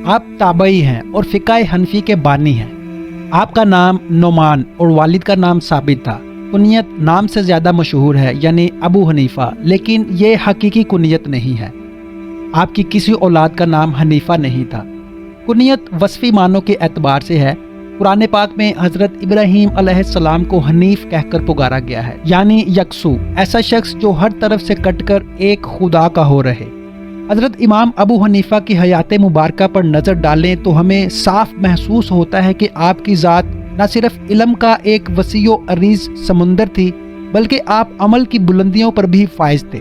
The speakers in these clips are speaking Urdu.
آپ تابعی ہیں اور فقہ حنفی کے بانی ہیں۔ آپ کا نام نعمان اور والد کا نام ثابت تھا۔ کنیت نام سے زیادہ مشہور ہے، یعنی ابو حنیفہ، لیکن یہ حقیقی کنیت نہیں ہے۔ آپ کی کسی اولاد کا نام حنیفہ نہیں تھا۔ کنیت وصفی معنوں کے اعتبار سے ہے۔ قرآن پاک میں حضرت ابراہیم علیہ السلام کو حنیف کہہ کر پکارا گیا ہے، یعنی یکسو، ایسا شخص جو ہر طرف سے کٹ کر ایک خدا کا ہو رہے۔ حضرت امام ابو حنیفہ کی حیات مبارکہ پر نظر ڈالیں تو ہمیں صاف محسوس ہوتا ہے کہ آپ کی ذات نہ صرف علم کا ایک وسیع و عریض سمندر تھی، بلکہ آپ عمل کی بلندیوں پر بھی فائز تھے۔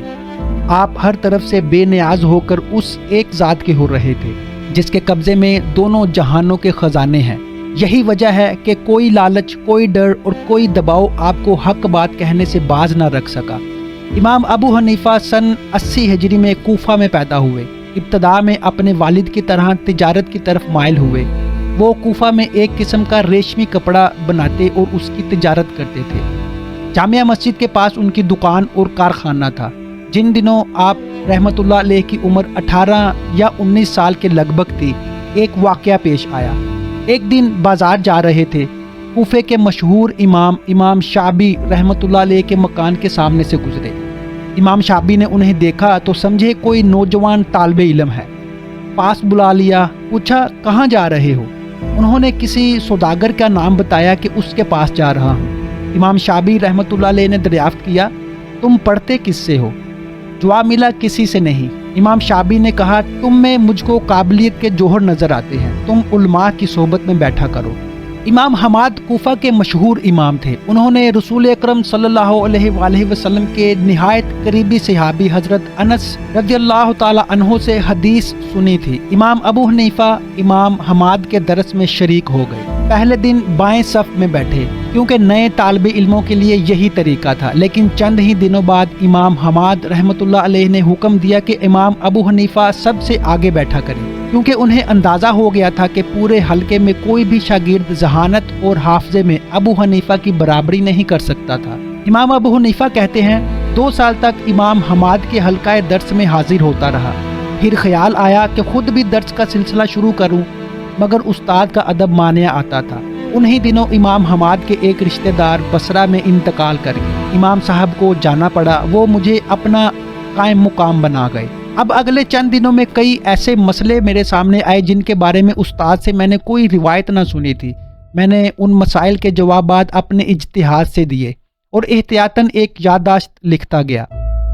آپ ہر طرف سے بے نیاز ہو کر اس ایک ذات کے ہو رہے تھے جس کے قبضے میں دونوں جہانوں کے خزانے ہیں۔ یہی وجہ ہے کہ کوئی لالچ، کوئی ڈر اور کوئی دباؤ آپ کو حق بات کہنے سے باز نہ رکھ سکا۔ امام ابو حنیفہ سن 80 ہجری میں کوفہ میں پیدا ہوئے۔ ابتدا میں اپنے والد کی طرح تجارت کی طرف مائل ہوئے۔ وہ کوفہ میں ایک قسم کا ریشمی کپڑا بناتے اور اس کی تجارت کرتے تھے۔ جامعہ مسجد کے پاس ان کی دکان اور کارخانہ تھا۔ جن دنوں آپ رحمۃ اللہ علیہ کی عمر 18 یا 19 سال کے لگ بھگ تھی، ایک واقعہ پیش آیا۔ ایک دن بازار جا رہے تھے، کوفے کے مشہور امام شعبی رحمۃ اللہ علیہ کے مکان کے سامنے سے گزرے۔ امام شعبی نے انہیں دیکھا تو سمجھے کوئی نوجوان طالب علم ہے۔ پاس بلا لیا، پوچھا کہاں جا رہے ہو؟ انہوں نے کسی سوداگر کا نام بتایا کہ اس کے پاس جا رہا ہوں۔ امام شعبی رحمۃ اللہ علیہ نے دریافت کیا، تم پڑھتے کس سے ہو؟ جواب ملا، کسی سے نہیں۔ امام شعبی نے کہا، تم میں مجھ کو قابلیت کے جوہر نظر آتے ہیں، تم علماء کی صحبت میں بیٹھا کرو۔ امام حماد کوفہ کے مشہور امام تھے۔ انہوں نے رسول اکرم صلی اللہ علیہ وآلہ وسلم کے نہایت قریبی صحابی حضرت انس رضی اللہ تعالی عنہ سے حدیث سنی تھی۔ امام ابو حنیفہ امام حماد کے درس میں شریک ہو گئے۔ پہلے دن بائیں صف میں بیٹھے کیونکہ نئے طالب علموں کے لیے یہی طریقہ تھا، لیکن چند ہی دنوں بعد امام حماد رحمۃ اللہ علیہ نے حکم دیا کہ امام ابو حنیفہ سب سے آگے بیٹھا کریں، کیونکہ انہیں اندازہ ہو گیا تھا کہ پورے حلقے میں کوئی بھی شاگرد ذہانت اور حافظے میں ابو حنیفہ کی برابری نہیں کر سکتا تھا۔ امام ابو حنیفہ کہتے ہیں، 2 سال تک امام حماد کے حلقہ درس میں حاضر ہوتا رہا۔ پھر خیال آیا کہ خود بھی درس کا سلسلہ شروع کروں، مگر استاد کا ادب مانع آتا تھا۔ انہی دنوں امام حماد کے ایک رشتہ دار بصرہ میں انتقال کر گئے۔ امام صاحب کو جانا پڑا، وہ مجھے اپنا قائم مقام بنا گئے۔ اب اگلے چند دنوں میں کئی ایسے مسئلے میرے سامنے آئے جن کے بارے میں استاد سے میں نے کوئی روایت نہ سنی تھی۔ میں نے ان مسائل کے جوابات اپنے اجتہاد سے دیے اور احتیاطاً ایک یادداشت لکھتا گیا۔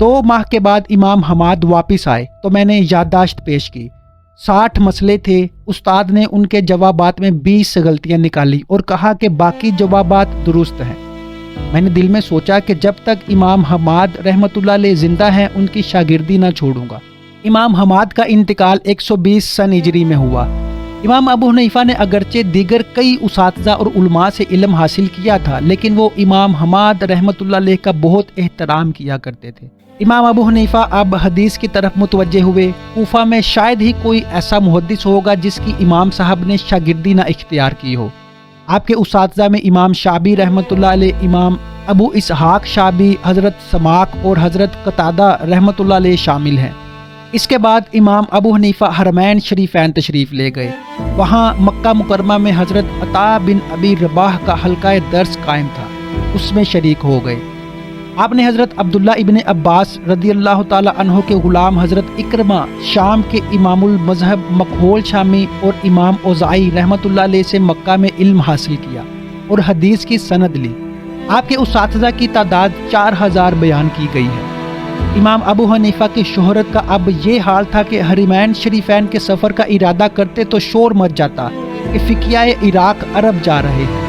2 ماہ کے بعد امام حماد واپس آئے تو میں نے یادداشت پیش کی۔ 60 مسئلے تھے۔ استاد نے ان کے جوابات میں 20 غلطیاں نکالی اور کہا کہ باقی جوابات درست ہیں۔ میں نے دل میں سوچا کہ جب تک امام حماد رحمۃ اللہ علیہ زندہ ہیں ان کی شاگردی نہ چھوڑوں گا۔ امام حماد کا انتقال 120 سن ہجری میں ہوا۔ امام ابو حنیفہ نے اگرچہ دیگر کئی اساتذہ اور علماء سے علم حاصل کیا تھا، لیکن وہ امام حماد رحمۃ اللہ علیہ کا بہت احترام کیا کرتے تھے۔ امام ابو حنیفہ اب حدیث کی طرف متوجہ ہوئے۔ کوفہ میں شاید ہی کوئی ایسا محدث ہوگا جس کی امام صاحب نے شاگردی نہ اختیار کی ہو۔ آپ کے اساتذہ میں امام شعبی رحمۃ اللہ علیہ، امام ابو اسحاق شعبی، حضرت سماک اور حضرت قتادہ رحمۃ اللہ علیہ شامل ہیں۔ اس کے بعد امام ابو حنیفہ حرمین شریفین تشریف لے گئے۔ وہاں مکہ مکرمہ میں حضرت عطا بن ابی رباح کا حلقہ درس قائم تھا، اس میں شریک ہو گئے۔ آپ نے حضرت عبداللہ ابن عباس رضی اللہ تعالی عنہ کے غلام حضرت اکرمہ شام کے امام المذہب مکحول شامی اور امام اوزاعی رحمۃ اللہ علیہ سے مکہ میں علم حاصل کیا اور حدیث کی سند لی۔ آپ کے اساتذہ کی تعداد 4000 بیان کی گئی ہے۔ امام ابو حنیفہ کی شہرت کا اب یہ حال تھا کہ حرمین شریفین کے سفر کا ارادہ کرتے تو شور مچ جاتا کہ فقیہ عراق عرب جا رہے ہیں۔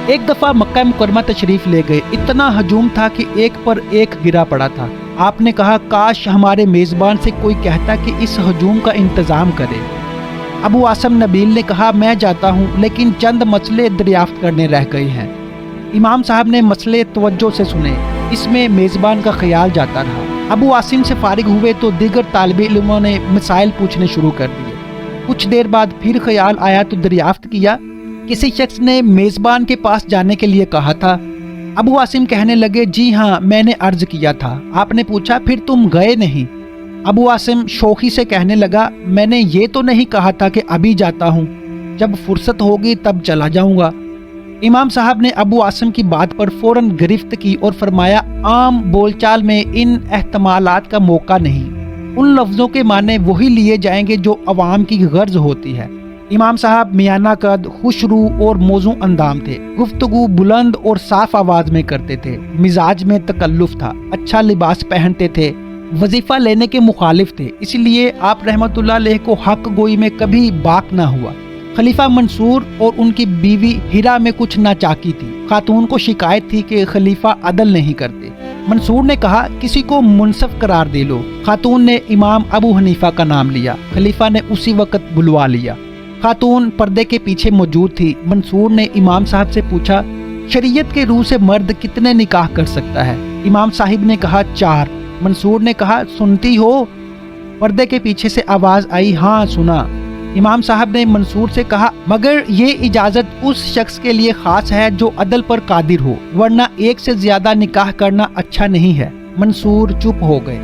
ایک دفعہ مکہ مکرمہ تشریف لے گئے، اتنا ہجوم تھا کہ ایک پر ایک گرا پڑا تھا۔ آپ نے کہا، کاش ہمارے میزبان سے کوئی کہتا کہ اس ہجوم کا انتظام کرے۔ ابو عاصم نبیل نے کہا، میں جاتا ہوں، لیکن چند مسئلے دریافت کرنے رہ گئے ہیں۔ امام صاحب نے مسئلے توجہ سے سنے، اس میں میزبان کا خیال جاتا رہا۔ ابو عاصم سے فارغ ہوئے تو دیگر طالب علموں نے مسائل پوچھنے شروع کر دیے۔ کچھ دیر بعد پھر خیال آیا تو دریافت کیا، کسی شخص نے میزبان کے پاس جانے کے لیے کہا تھا۔ ابو عاصم کہنے لگے، جی ہاں، میں نے عرض کیا تھا۔ آپ نے پوچھا، پھر تم گئے نہیں؟ ابو عاصم شوخی سے کہنے لگا میں نے یہ تو نہیں کہا تھا کہ ابھی جاتا ہوں، جب فرصت ہوگی تب چلا جاؤں گا۔ امام صاحب نے ابو عاصم کی بات پر فوراً گرفت کی اور فرمایا عام بول چال میں ان احتمالات کا موقع نہیں، ان لفظوں کے معنی وہی لیے جائیں گے جو عوام کی غرض ہوتی ہے۔ امام صاحب میانہ قد، خوش رو اور موزوں اندام تھے، گفتگو بلند اور صاف آواز میں کرتے تھے، مزاج میں تکلف تھا، اچھا لباس پہنتے تھے، وظیفہ لینے کے مخالف تھے، اس لیے آپ رحمۃ اللہ علیہ کو حق گوئی میں کبھی باک نہ ہوا۔ خلیفہ منصور اور ان کی بیوی ہیرا میں کچھ ناچاکی تھی، خاتون کو شکایت تھی کہ خلیفہ عدل نہیں کرتے۔ منصور نے کہا کسی کو منصف قرار دے لو۔ خاتون نے امام ابو حنیفہ کا نام لیا، خلیفہ نے اسی وقت بلوا لیا۔ خاتون پردے کے پیچھے موجود تھی۔ منصور نے امام صاحب سے پوچھا شریعت کے روح سے مرد کتنے نکاح کر سکتا ہے؟ امام صاحب نے کہا 4۔ منصور نے کہا سنتی ہو؟ پردے کے پیچھے سے آواز آئی ہاں سنا۔ امام صاحب نے منصور سے کہا مگر یہ اجازت اس شخص کے لیے خاص ہے جو عدل پر قادر ہو، ورنہ ایک سے زیادہ نکاح کرنا اچھا نہیں ہے۔ منصور چپ ہو گئے۔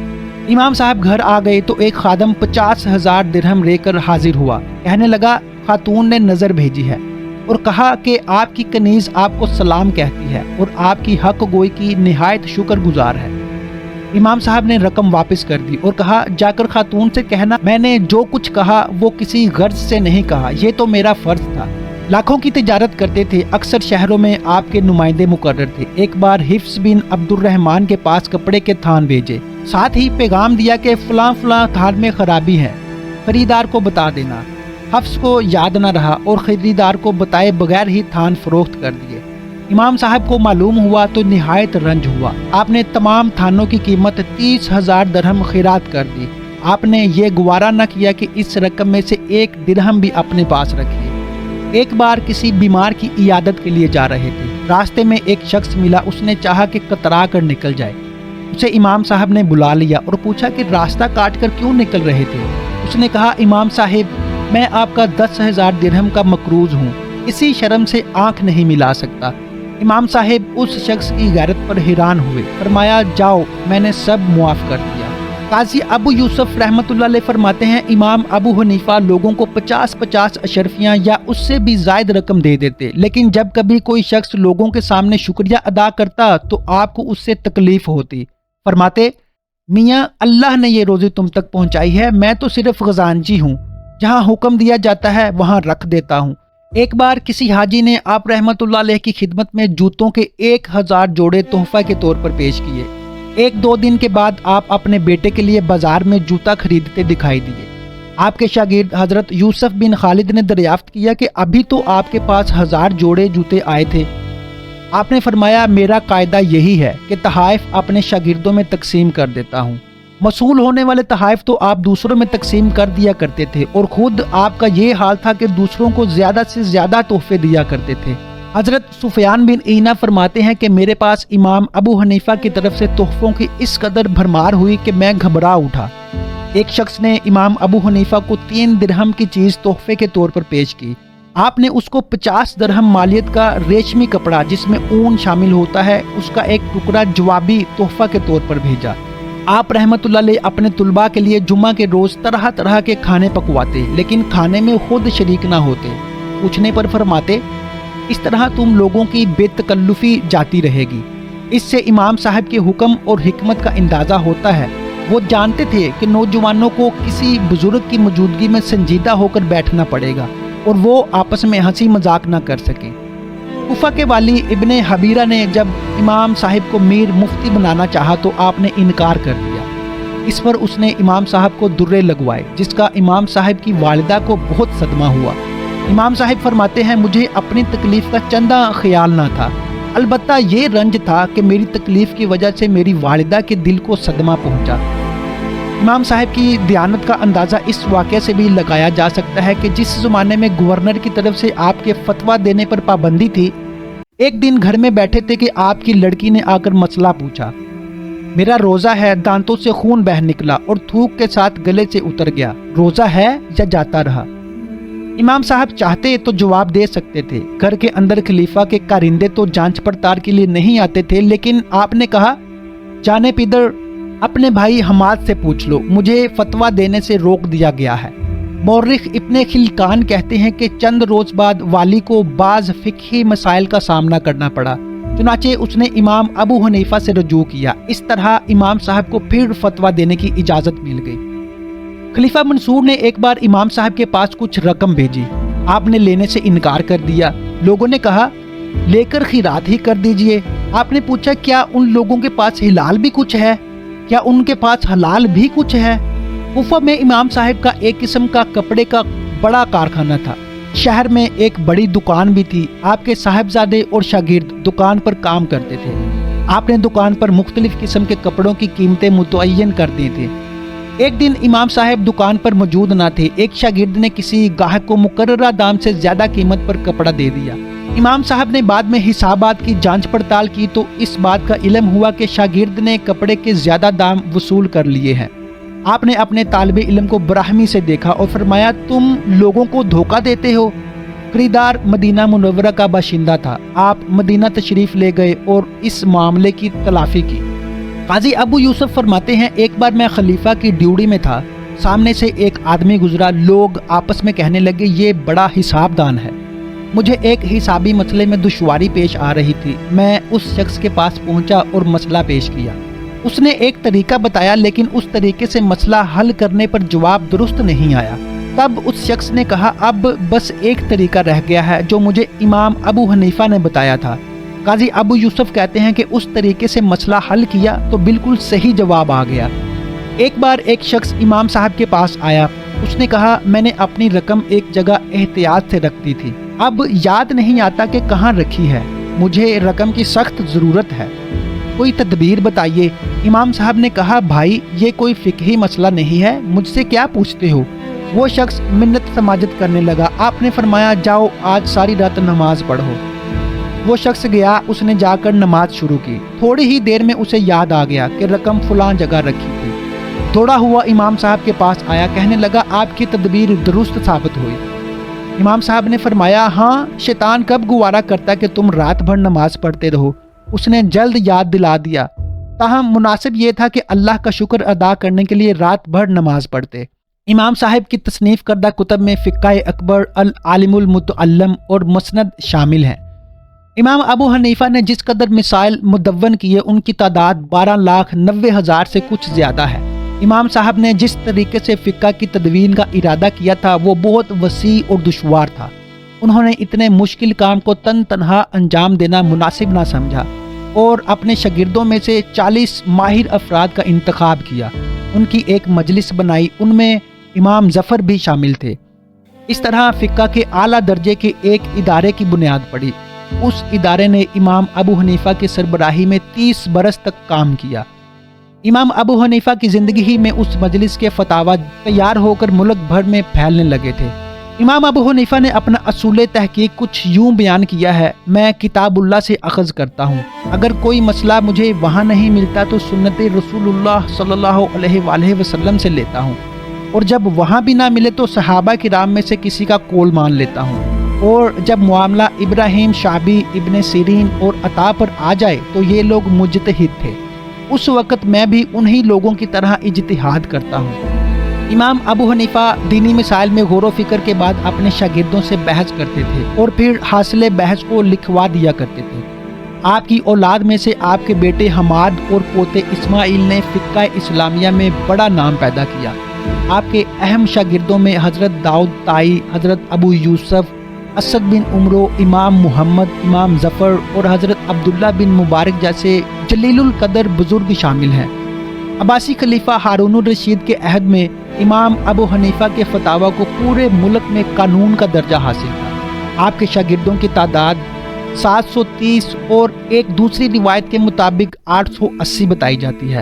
امام صاحب گھر آ گئے تو ایک خادم 50,000 درہم لے کر حاضر ہوا، کہنے لگا خاتون نے نظر بھیجی ہے اور کہا کہ آپ کی کنیز آپ کو سلام کہتی ہے اور آپ کی حق گوئی کی نہایت شکر گزار ہے۔ امام صاحب نے رقم واپس کر دی اور کہا جا کر خاتون سے کہنا میں نے جو کچھ کہا وہ کسی غرض سے نہیں کہا، یہ تو میرا فرض تھا۔ لاکھوں کی تجارت کرتے تھے، اکثر شہروں میں آپ کے نمائندے مقرر تھے۔ ایک بار حفظ بن عبد الرحمن کے پاس کپڑے کے تھان بھیجے، ساتھ ہی پیغام دیا کہ فلاں فلاں تھان میں خرابی ہے، خریدار کو بتا دینا۔ حفظ کو یاد نہ رہا اور خریدار کو بتائے بغیر ہی تھان فروخت کر دیے۔ امام صاحب کو معلوم ہوا تو نہایت رنج ہوا۔ آپ نے تمام تھانوں کی قیمت 30,000 درہم خیرات کر دی۔ آپ نے یہ گوارا نہ کیا کہ اس رقم میں سے 1 درہم بھی اپنے پاس رکھیے۔ ایک بار کسی بیمار کی عیادت کے لیے جا رہے تھے، راستے میں ایک شخص ملا، اس نے چاہا کہ کترا کر نکل جائے۔ اسے امام صاحب نے بلا لیا اور پوچھا کہ راستہ کاٹ کر کیوں نکل رہے تھے؟ اس نے کہا امام صاحب میں آپ کا 10,000 درہم کا مقروض ہوں، اسی شرم سے آنکھ نہیں ملا سکتا۔ امام صاحب اس شخص کی غیرت پر حیران ہوئے، فرمایا جاؤ میں نے سب معاف کر دیا۔ قاضی ابو یوسف رحمۃ اللہ علیہ فرماتے ہیں امام ابو حنیفہ لوگوں کو 50 اشرفیاں یا اس سے بھی زائد رقم دے دیتے، لیکن جب کبھی کوئی شخص لوگوں کے سامنے شکریہ ادا کرتا تو آپ کو اس سے تکلیف ہوتی۔ فرماتے میاں اللہ نے یہ روزی تم تک پہنچائی ہے، میں تو صرف خزانچی ہوں، جہاں حکم دیا جاتا ہے وہاں رکھ دیتا ہوں۔ ایک بار کسی حاجی نے آپ رحمت اللہ علیہ کی خدمت میں جوتوں کے 1000 جوڑے تحفہ کے طور پر پیش کیے۔ 1-2 دن کے بعد آپ اپنے بیٹے کے لیے بازار میں جوتا خریدتے دکھائی دیے۔ آپ کے شاگرد حضرت یوسف بن خالد نے دریافت کیا کہ ابھی تو آپ کے پاس 1000 جوڑے جوتے آئے تھے۔ آپ نے فرمایا میرا قاعدہ یہی ہے کہ تحائف اپنے شاگردوں میں تقسیم کر دیتا ہوں۔ موصول ہونے والے تحائف تو آپ دوسروں میں تقسیم کر دیا کرتے تھے اور خود آپ کا یہ حال تھا کہ دوسروں کو زیادہ سے زیادہ تحفے دیا کرتے تھے۔ حضرت سفیان بن عیینہ فرماتے ہیں کہ میرے پاس امام ابو حنیفہ کی طرف سے تحفوں کی اس قدر بھرمار ہوئی کہ میں گھبرا اٹھا۔ ایک شخص نے امام ابو حنیفہ کو 3 درہم کی چیز تحفے کے طور پر پیش کی۔ آپ نے اس کو 50 درہم مالیت کا ریشمی کپڑا جس میں اون شامل ہوتا ہے اس کا ایک ٹکڑا جوابی تحفہ کے طور پر بھیجا۔ آپ رحمت اللہ علیہ اپنے طلباء کے لیے جمعہ کے روز طرح طرح کے کھانے پکواتے، لیکن کھانے میں خود شریک نہ ہوتے۔ پوچھنے پر فرماتے اس طرح تم لوگوں کی بے تکلفی جاتی رہے گی۔ اس سے امام صاحب کے حکم اور حکمت کا اندازہ ہوتا ہے۔ وہ جانتے تھے کہ نوجوانوں کو کسی بزرگ کی موجودگی میں سنجیدہ ہو کر بیٹھنا پڑے گا اور وہ آپس میں ہنسی مذاق نہ کر سکیں۔ کوفہ کے والی ابن حبیرہ نے جب امام صاحب کو میر مفتی بنانا چاہا تو آپ نے انکار کر دیا۔ اس پر اس نے امام صاحب کو درے لگوائے، جس کا امام صاحب کی والدہ کو بہت صدمہ ہوا۔ امام صاحب فرماتے ہیں مجھے اپنی تکلیف کا چندہ خیال نہ تھا، البتہ یہ رنج تھا کہ میری تکلیف کی وجہ سے میری والدہ کے دل کو صدمہ پہنچا۔ امام صاحب کی دیانت کا اندازہ اس واقعے سے بھی لگایا جا سکتا ہے کہ جس زمانے میں گورنر کی طرف سے آپ کے فتویٰ دینے پر پابندی تھی، ایک دن گھر میں بیٹھے تھے کہ آپ کی لڑکی نے آ کر مسئلہ پوچھا۔ میرا روزہ ہے، دانتوں سے خون بہہ نکلا اور تھوک کے ساتھ گلے سے اتر گیا، روزہ ہے یا جاتا رہا؟ امام صاحب چاہتے تو جواب دے سکتے تھے، گھر کے اندر خلیفہ کے کارندے تو جانچ پڑتال کے لیے نہیں آتے تھے، لیکن آپ نے کہا جانے پیدر اپنے بھائی حماد سے پوچھ لو، مجھے فتویٰ دینے سے روک دیا گیا ہے۔ مورخ ابن خلکان کہتے ہیں کہ چند روز بعد والی کو بعض فقہی مسائل کا سامنا کرنا پڑا، چنانچہ اس نے امام ابو حنیفہ سے رجوع کیا۔ اس طرح امام صاحب کو پھر فتویٰ دینے کی اجازت مل گئی۔ خلیفہ منصور نے ایک بار امام صاحب کے پاس کچھ رقم بھیجی، آپ نے لینے سے انکار کر دیا۔ لوگوں نے کہا لے کر خیرات ہی کر دیجئے۔ آپ نے پوچھا کیا ان لوگوں کے پاس حلال بھی کچھ ہے؟ کیا ان کے پاس حلال بھی کچھ ہے؟ کوفہ میں امام صاحب کا ایک قسم کا کپڑے کا بڑا کارخانہ تھا۔ شہر میں ایک بڑی دکان بھی تھی۔ آپ کے صاحبزادے اور شاگرد دکان پر کام کرتے تھے۔ آپ نے دکان پر مختلف قسم کے کپڑوں کی قیمتیں متعین کر دی تھی۔ ایک دن امام صاحب دکان پر موجود نہ تھے۔ ایک شاگرد نے کسی گاہک کو مقررہ دام سے زیادہ قیمت پر کپڑا دے دیا۔ امام صاحب نے بعد میں حسابات کی جانچ پڑتال کی تو اس بات کا علم ہوا کہ شاگرد نے کپڑے کے زیادہ دام وصول کر لیے ہیں۔ آپ نے اپنے طالب علم کو برہمی سے دیکھا اور فرمایا تم لوگوں کو دھوکہ دیتے ہو۔ خریدار مدینہ منورہ کا باشندہ تھا۔ آپ مدینہ تشریف لے گئے اور اس معاملے کی تلافی کی۔ قاضی ابو یوسف فرماتے ہیں ایک بار میں خلیفہ کی ڈیوٹی میں تھا، سامنے سے ایک آدمی گزرا، لوگ آپس میں کہنے لگے یہ بڑا حساب دان ہے۔ مجھے ایک حسابی مسئلے میں دشواری پیش آ رہی تھی۔ میں اس شخص کے پاس پہنچا اور مسئلہ پیش کیا۔ اس نے ایک طریقہ بتایا لیکن اس طریقے سے مسئلہ حل کرنے پر جواب درست نہیں آیا۔ تب اس شخص نے کہا اب بس ایک طریقہ رہ گیا ہے جو مجھے امام ابو حنیفہ نے بتایا تھا۔ قاضی ابو یوسف کہتے ہیں کہ اس طریقے سے مسئلہ حل کیا تو بالکل صحیح جواب آ گیا۔ ایک بار ایک شخص امام صاحب کے پاس آیا۔ اس نے کہا میں نے اپنی رقم ایک جگہ احتیاط سے رکھ دی تھی، اب یاد نہیں آتا کہ کہاں رکھی ہے، مجھے رقم کی سخت ضرورت ہے، کوئی تدبیر بتائیے۔ امام صاحب نے کہا بھائی یہ کوئی فقہی مسئلہ نہیں ہے، مجھ سے کیا پوچھتے ہو؟ وہ شخص منت سماجت کرنے لگا۔ آپ نے فرمایا جاؤ آج ساری رات نماز پڑھو۔ وہ شخص گیا، اس نے جا کر نماز شروع کی۔ تھوڑی ہی دیر میں اسے یاد آ گیا کہ رقم فلاں جگہ رکھی تھی۔ دوڑا ہوا امام صاحب کے پاس آیا، کہنے لگا آپ کی تدبیر درست ثابت ہوئی۔ امام صاحب نے فرمایا ہاں شیطان کب گوارا کرتا کہ تم رات بھر نماز پڑھتے رہو۔ اس نے جلد یاد دلا دیا، تاہم مناسب یہ تھا کہ اللہ کا شکر ادا کرنے کے لیے رات بھر نماز پڑھتے۔ امام صاحب کی تصنیف کردہ کتب میں فقہ اکبر، العالم المتعلم اور مسند شامل ہیں۔ امام ابو حنیفہ نے جس قدر مسائل مدون کیے ان کی تعداد 12,90,000 سے کچھ زیادہ ہے۔ امام صاحب نے جس طریقے سے فقہ کی تدوین کا ارادہ کیا تھا وہ بہت وسیع اور دشوار تھا۔ انہوں نے اتنے مشکل کام کو تنہا انجام دینا مناسب نہ سمجھا اور اپنے شاگردوں میں سے 40 ماہر افراد کا انتخاب کیا۔ ان کی ایک مجلس بنائی، ان میں امام ظفر بھی شامل تھے۔ اس طرح فقہ کے اعلیٰ درجے کے ایک ادارے کی بنیاد پڑی۔ اس ادارے نے امام ابو حنیفہ کی سربراہی میں 30 برس تک کام کیا۔ امام ابو حنیفہ کی زندگی ہی میں اس مجلس کے فتاویٰ تیار ہو کر ملک بھر میں پھیلنے لگے تھے۔ امام ابو حنیفہ نے اپنا اصول تحقیق کچھ یوں بیان کیا ہے، میں کتاب اللہ سے اخذ کرتا ہوں، اگر کوئی مسئلہ مجھے وہاں نہیں ملتا تو سنت رسول اللہ صلی اللہ علیہ وآلہ وسلم سے لیتا ہوں، اور جب وہاں بھی نہ ملے تو صحابہ کرام میں سے کسی کا قول مان لیتا ہوں، اور جب معاملہ ابراہیم شعبی، ابن سیرین اور عطا پر آ جائے تو یہ لوگ مجتہد تھے، اس وقت میں بھی انہی لوگوں کی طرح اجتہاد کرتا ہوں۔ امام ابو حنیفہ دینی مسائل میں غور و فکر کے بعد اپنے شاگردوں سے بحث کرتے تھے اور پھر حاصل بحث کو لکھوا دیا کرتے تھے۔ آپ کی اولاد میں سے آپ کے بیٹے حماد اور پوتے اسماعیل نے فقہ اسلامیہ میں بڑا نام پیدا کیا۔ آپ کے اہم شاگردوں میں حضرت داؤد طائی، حضرت ابو یوسف، اسد بن عمرو، امام محمد، امام ظفر اور حضرت عبداللہ بن مبارک جیسے جلیل القدر بزرگ شامل ہیں۔ عباسی خلیفہ ہارون الرشید کے عہد میں امام ابو حنیفہ کے فتاویٰ کو پورے ملک میں قانون کا درجہ حاصل تھا۔ آپ کے شاگردوں کی تعداد 730 اور ایک دوسری روایت کے مطابق 880 بتائی جاتی ہے۔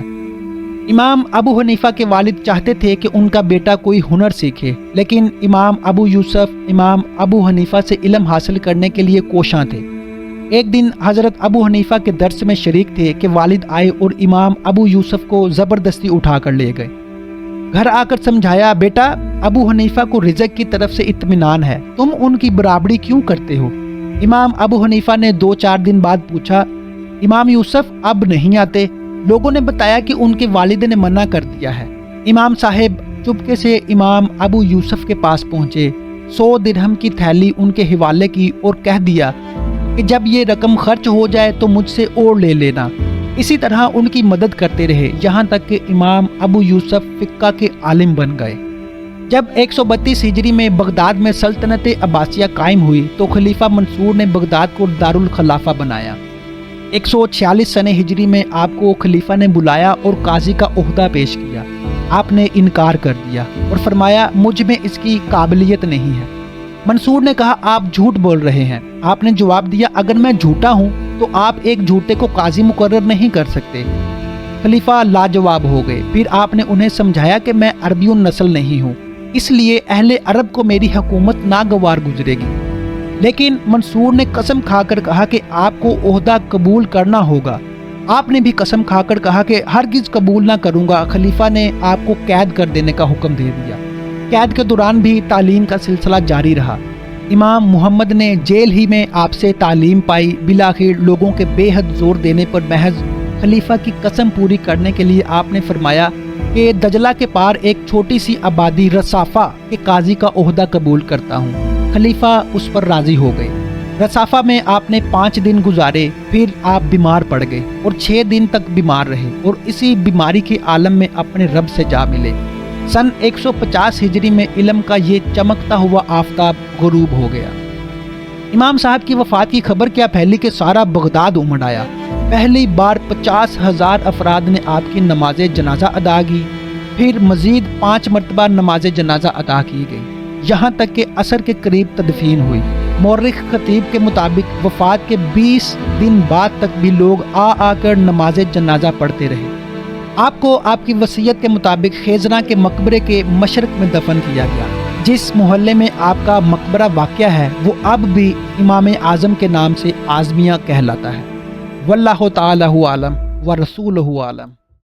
امام ابو حنیفہ کے والد چاہتے تھے کہ ان کا بیٹا کوئی ہنر سیکھے، لیکن امام ابو یوسف امام ابو حنیفہ سے علم حاصل کرنے کے لیے کوشاں تھے۔ ایک دن حضرت ابو حنیفہ کے درس میں شریک تھے کہ والد آئے اور امام ابو یوسف کو زبردستی اٹھا کر لے گئے۔ گھر آ کر سمجھایا، بیٹا ابو حنیفہ کو رزق کی طرف سے اطمینان ہے، تم ان کی برابری کیوں کرتے ہو؟ امام ابو حنیفہ نے 2-4 دن بعد پوچھا، امام یوسف اب نہیں آتے؟ لوگوں نے بتایا کہ ان کے والد نے منع کر دیا ہے۔ امام صاحب چپکے سے امام ابو یوسف کے پاس پہنچے، 100 درہم کی تھیلی ان کے حوالے کی اور کہہ دیا کہ جب یہ رقم خرچ ہو جائے تو مجھ سے اور لے لینا۔ اسی طرح ان کی مدد کرتے رہے یہاں تک کہ امام ابو یوسف فقہ کے عالم بن گئے۔ جب 132 ہجری میں بغداد میں سلطنت عباسیہ قائم ہوئی تو خلیفہ منصور نے بغداد کو دارالخلافہ بنایا۔ 146 سنہ ہجری میں آپ کو خلیفہ نے بلایا اور قاضی کا عہدہ پیش کیا۔ آپ نے انکار کر دیا اور فرمایا مجھ میں اس کی قابلیت نہیں ہے۔ منصور نے کہا آپ جھوٹ بول رہے ہیں۔ آپ نے جواب دیا اگر میں جھوٹا ہوں تو آپ ایک جھوٹے کو قاضی مقرر نہیں کر سکتے۔ خلیفہ لاجواب ہو گئے۔ پھر آپ نے انہیں سمجھایا کہ میں عربی النسل نہیں ہوں، اس لیے اہل عرب کو میری حکومت ناگوار گزرے گی۔ لیکن منصور نے قسم کھا کر کہا کہ آپ کو عہدہ قبول کرنا ہوگا۔ آپ نے بھی قسم کھا کر کہا کہ ہرگز قبول نہ کروں گا۔ خلیفہ نے آپ کو قید کر دینے کا حکم دے دیا۔ قید کے دوران بھی تعلیم کا سلسلہ جاری رہا۔ امام محمد نے جیل ہی میں آپ سے تعلیم پائی۔ بالآخر لوگوں کے بے حد زور دینے پر محض خلیفہ کی قسم پوری کرنے کے لیے آپ نے فرمایا کہ دجلہ کے پار ایک چھوٹی سی آبادی رصافہ کے قاضی کا عہدہ قبول کرتا ہوں۔ خلیفہ اس پر راضی ہو گئے۔ رصافہ میں آپ نے 5 دن گزارے، پھر آپ بیمار پڑ گئے اور 6 دن تک بیمار رہے اور اسی بیماری کے عالم میں اپنے رب سے جا ملے۔ سن 150 ہجری میں علم کا یہ چمکتا ہوا آفتاب غروب ہو گیا۔ امام صاحب کی وفات کی خبر کیا پھیلی کہ سارا بغداد امڑ آیا۔ پہلی بار 50,000 افراد نے آپ کی نماز جنازہ ادا کی، پھر مزید 5 مرتبہ نماز جنازہ ادا کی گئی، یہاں تک کہ عصر کے قریب تدفین ہوئی۔ مورخ خطیب کے مطابق وفات کے 20 دن بعد تک بھی لوگ آ کر نماز جنازہ پڑھتے رہے۔ آپ کو آپ کی وصیت کے مطابق خیزرہ کے مقبرے کے مشرق میں دفن کیا گیا۔ جس محلے میں آپ کا مقبرہ واقع ہے وہ اب بھی امام اعظم کے نام سے اعظمیہ کہلاتا ہے۔ واللہ تعالی عالم ورسولہ عالم۔